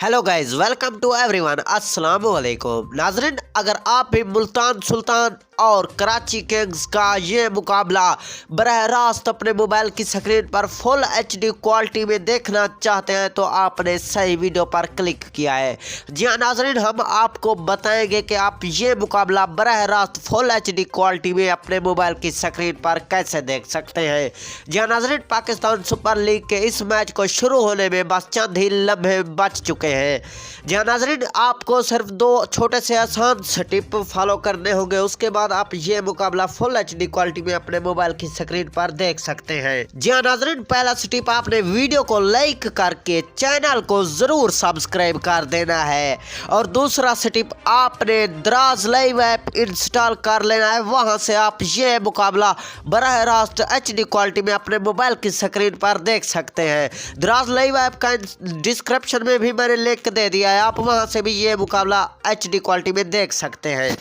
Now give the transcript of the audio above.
Hello guys, welcome to everyone. अस्सलाम वालेकुम नाजरीन, अगर आप भी मुल्तान सुल्तान और कराची किंग्स का ये मुकाबला बरह रास्त अपने मोबाइल की स्क्रीन पर फुल HD क्वालिटी में देखना चाहते हैं तो आपने सही वीडियो पर क्लिक किया है। जी हाँ नाजरीन, हम आपको बताएंगे कि आप ये मुकाबला बरह रास्त फुल HD क्वालिटी में अपने मोबाइल की स्क्रीन पर कैसे देख सकते हैं। जी हाँ नाजरीन, पाकिस्तान सुपर लीग के इस मैच को शुरू होने में बस चंद ही लम्हे बच चुके हैं। जी हाँ नाजरीन, आपको सिर्फ दो छोटे से आसान स्टेप फॉलो करने होंगे, उसके बाद आप ये मुकाबला फुल HD क्वालिटी में अपने मोबाइल की स्क्रीन पर देख सकते हैं। जी हाँ नाजरीन, पहला स्टेप आपने वीडियो को लाइक करके चैनल को जरूर सब्सक्राइब कर देना है और दूसरा स्टेप आपने दराज लाइव ऐप इंस्टॉल कर लेना है। वहां से आप ये मुकाबला बराह रास्त HD क्वालिटी में अपने मोबाइल की स्क्रीन पर देख सकते हैं। दराज लाइव ऐप का डिस्क्रिप्शन में भी मैंने लिंक दे दिया है, आप वहां से भी ये मुकाबला HD क्वालिटी में देख सकते हैं।